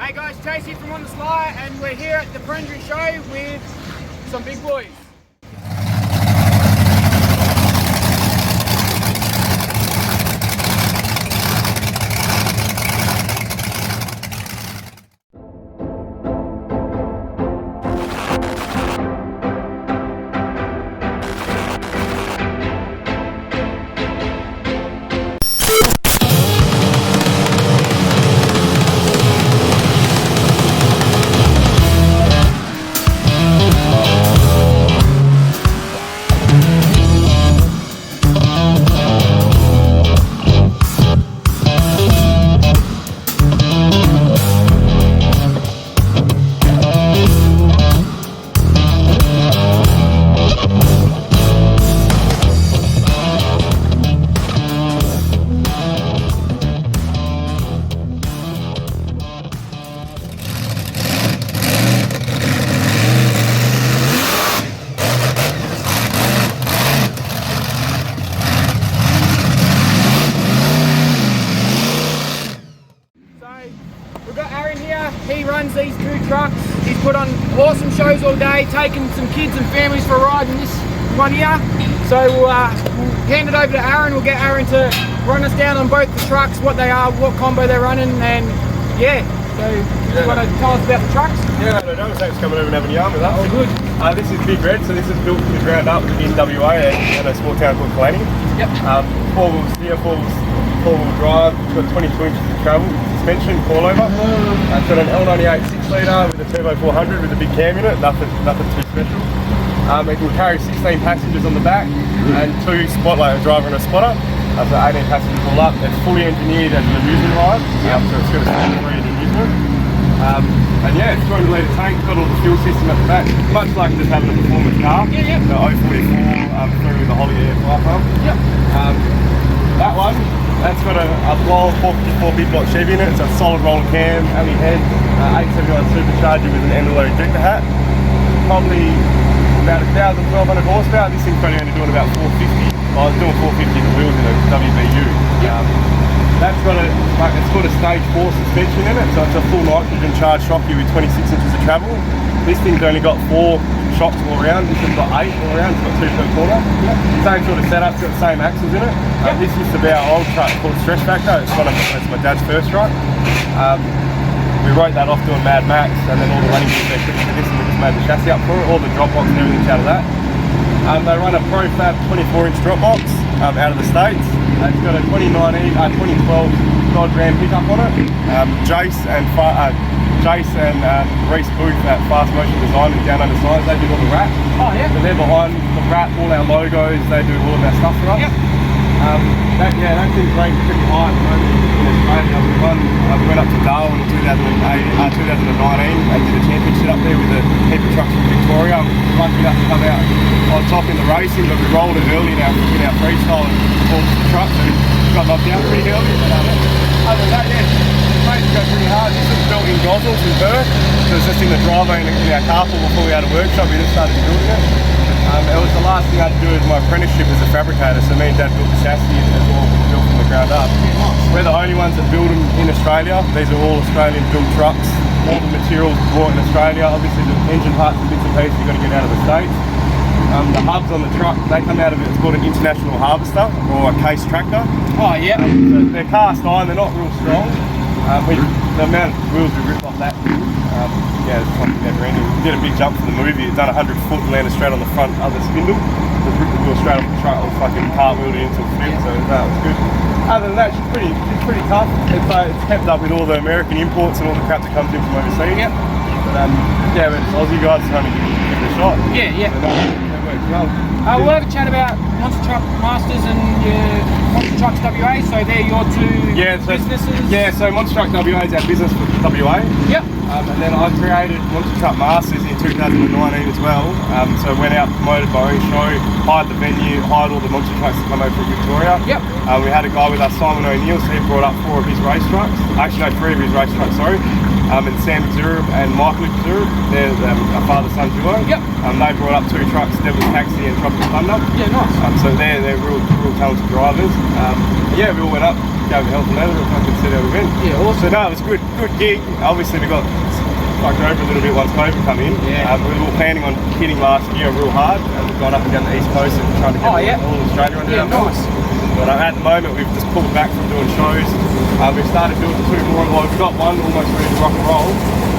Hey guys, Chase here from OnTheSly, and we're here at the Prendry show with some big boys. We've got Aaron here, he runs these two trucks. He's put on awesome shows all day, taking some kids and families for a ride in this one here. So we'll hand it over to Aaron. We'll get Aaron to run us down on both the trucks, what they are, what combo they're running, and yeah. So you want to tell us about the trucks? Yeah, no, thanks for coming over and having a yarn with us. Oh, good. This is Big Red, so this is built from the ground up in WA in a small town called Kalani. Yep. 4-wheel steer, 4-wheel drive, it's got 22 inches of travel, suspension, coilover. It's got an L98 6-litre with a turbo 400 with a big cam unit, nothing too special. It will carry 16 passengers on the back and 2 spotlight, a driver and a spotter. So 18 passengers all up. It's fully engineered as an amusement ride, so it's got a standard amusement. And yeah, it's 200 litre tank, got all the fuel system at the back, much like just having a performance car. Yeah, yeah. So 044 through with the Holly Air fire pump. Yep. That one, that's got a long 454 big block Chevy in it. It's a solid roller cam, alley head, 871 supercharger with an end-of-load ejector hat. Probably about 1,000-1,200 horsepower. This thing's probably only doing about 450. I was doing 450 the wheels in a WBU. Yep. That's got it's got a stage 4 suspension in it, so it's a full nitrogen charged shocky with 26 inches of travel. This thing's only got 4 shocks all around. This one's got 8 all around. It's got 2 per corner. Yep. Same sort of setup. It's got the same axles in it. Yep. This used to be our old truck called Stress Factor. It's my dad's first truck. We wrote that off doing Mad Max, and then all the running gears they put into this, and we just made the chassis up for it. All the drop box and everything's out of that. They run a ProFab 24-inch drop box out of the States. It's got a 2012 Dodge Ram pickup on it. Jace and Reese Booth at Fast Motion Design and Down Under Signs, they did all the wrap. Oh yeah. So they're behind the wrap, all our logos, they do all of our stuff for us. Yep. That thing's ranked pretty high at the moment in Australia. We went up to Darwin in 2019 and did a championship up there with a heap of trucks from Victoria. We were lucky enough to come out on top in the racing, but we rolled it early in our freestyle and performed the truck, so we got knocked out pretty early. Other than that, yeah, the race go pretty hard. This was built in Gozzles in Perth, so it's just in the driveway in our carpool before we had a workshop. We just started building it. It was the last thing I had to do with my apprenticeship as a fabricator, so me and Dad built the chassis as well, built from the ground up. We're the only ones that build them in Australia. These are all Australian built trucks. All the materials brought in Australia. Obviously the engine parts and bits and pieces you've got to get out of the States. The hubs on the truck, they come out of it's called an international harvester or a case tractor. Oh yeah. So they're cast iron, they're not real strong. The amount of wheels we ripped off that. Yeah, it's something never ending. We did a big jump for the movie. It's done 100 foot and landed straight on the front of the spindle. Just ripped the wheel straight off the truck, or fucking cartwheeled it into a flip. So no, it was good. Other than that, it's pretty tough. It's kept up with all the American imports and all the crap that comes in from overseas. Yep. But yeah, but it's Aussie guys trying to give it a shot. Yeah, yeah. So that works well. We'll have a chat about Monster Truck Masters and Monster Trucks WA, so they're your two businesses? Yeah, so Monster Truck WA is our business for WA. Yep. And then I created Monster Truck Masters in 2019 as well. So went out, promoted my own show, hired the venue, hired all the monster trucks to come over from Victoria. Yep. We had a guy with us, Simon O'Neill, so he brought up 4 of his race trucks. Actually, no, 3 of his race trucks, sorry. And Sam Zurub and Michael Zurub, they're a father-son duo. Yep. They brought up 2 trucks, Devil's Taxi and Tropical Thunder. Yeah, nice. So they're real talented drivers. Yeah, we all went up. gave me help and leather if I could see how we went. Yeah, awesome. So no, it was a good gig. Obviously we got fucked over a little bit once COVID come in. Yeah. We were planning on hitting last year real hard, and we've gone up and down the East Coast and trying to get all Australia under our belts. But at the moment we've just pulled back from doing shows. We've started doing 2 more. Well, we've got one almost ready to rock and roll.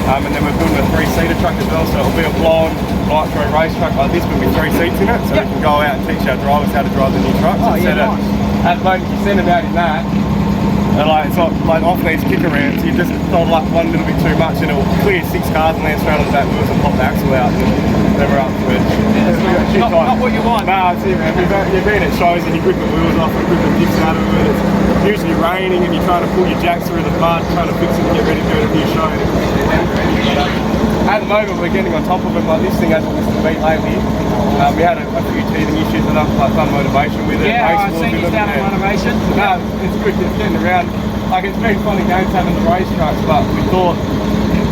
And then we're building a 3-seater truck as well, so it'll be a blown nitro race truck like this, but with 3 seats in it, so we can go out and teach our drivers how to drive the new trucks. At the moment, you send them out in that, and like it's like off these kick arounds, you just throttle up one little bit too much, and it'll clear 6 cars and land straight on the back wheels and pop the axle out, and never up to it. Not what you want. Nah, it's it, man. You've been at shows and you grip the wheels off and grip the dips out of it. It's usually raining and you're trying to pull your jacks through the mud, trying to fix it and get ready to do a new show. At the moment we're getting on top of it, like this thing hasn't missed a beat lately. We had a few teething issues with it, like fun motivation with it. Yeah, I've seen you down on motivation. No, it's good, it's getting around. Like it's been fun and games having the race trucks, but we thought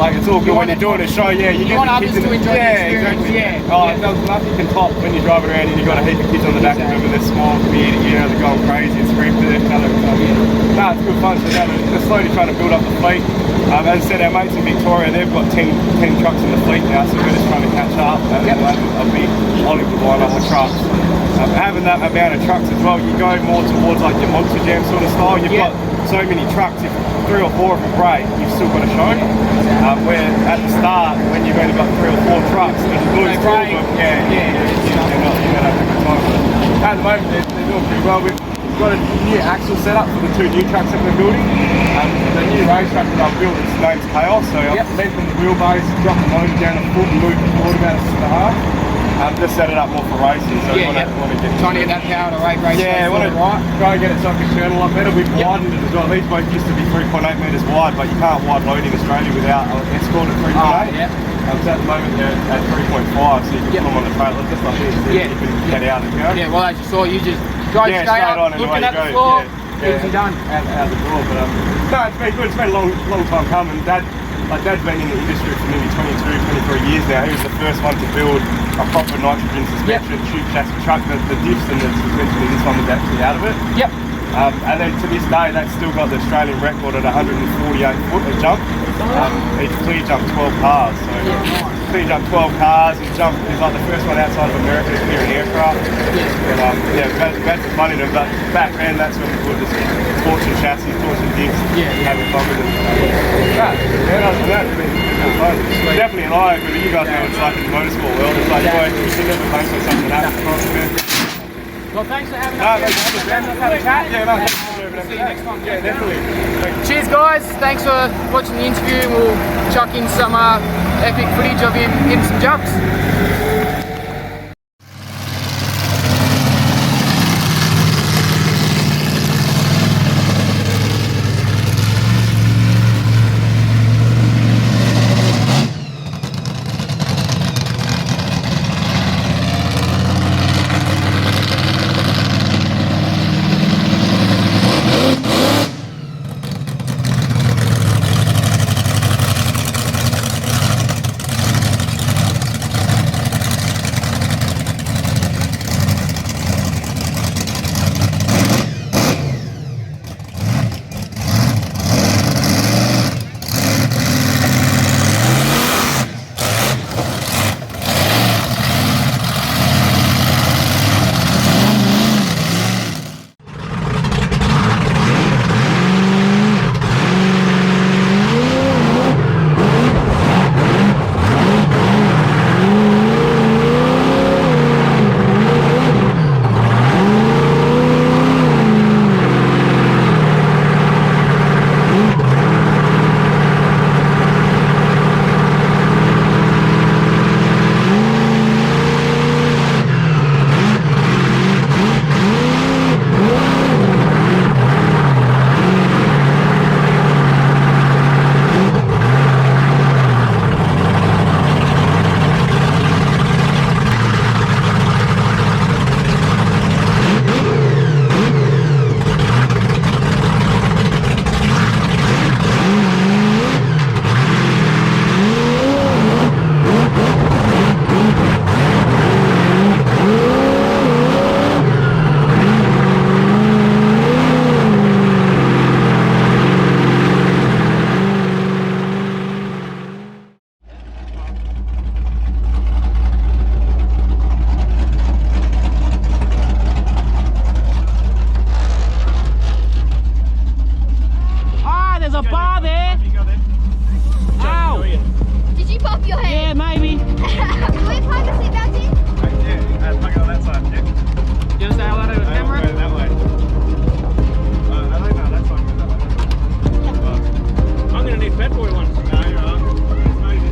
like it's all good when you're doing a show, you want others to enjoy the experience, there's nothing can top when you're driving around and you've got a heap of kids on the back of them and they're small, weird, they're going crazy and screaming to each other. No, it's good fun. So now they're slowly trying to build up the fleet. As I said, our mates in Victoria, they've got 10 trucks in the fleet now, so we're just trying to catch up and have a big Hollywood lineup of trucks. Having that amount of trucks as well, you go more towards like your Monster Jam sort of style. You've got so many trucks, if 3 or 4 of them break, you've still got a show. Where at the start, when you've only got 3 or 4 trucks, and lose 2 of them, you're not having a good time. But at the moment, they're doing pretty well. We've got a new axle setup for the 2 new trucks that we're building. The new race truck that I've built, its name's Chaos, so I've lengthened the wheelbase, dropped the motor down a foot and moved the forward about 6.5. Just set it up more for racing, so we want to get trying to get that power to race. Yeah, want to try and get it so it can turn a lot better. We've widened it as well. These boats used to be 3.8 metres wide, but you can't wide load in Australia without an escort at 3.8. So at the moment they're at 3.5, so you can put them on the trailer just like this. You can get out and go. Yeah, well as you saw, you just drove straight up, on and looking away at the floor, easy done. Out the door, but no, it's been good. It's been a long time coming. Dad's been in the industry for nearly 23 years now. He was the first one to build a proper nitrogen suspension tube chassis truck. The diffs and the suspension in this one was actually out of it. And then to this day, that's still got the Australian record at 148 foot a jump. He clear jumped 12 cars. So clear jumped 12 cars. He's like the first one outside of America to clear an aircraft. And that's the fun in it. But back then, that's when we put this torsion chassis, torsion diffs, having fun with it. That's been fun. Definitely an eye opener. You guys know it's like in the motorsport world. It's like, you should never think of something that happens. Well, thanks for having us. Have a chat. See you next time. Yeah, definitely. Cheers, guys. Thanks for watching the interview. We'll chuck in some epic footage of him hitting some jumps.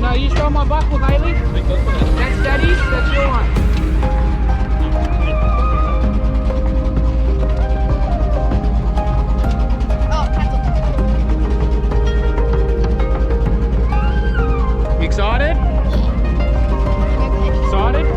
No, you stole my buckle, Bailey. That's Daddy's, that's your one. You excited? Excited?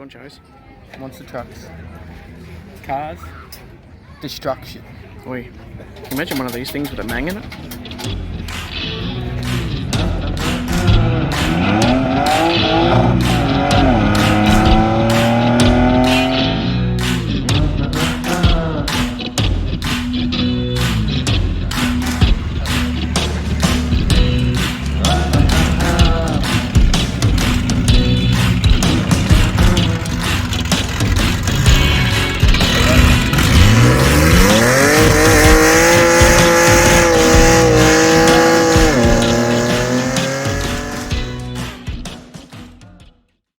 Shows. Monster trucks. Cars. Destruction. Oi. Can you imagine one of these things with a mang in it?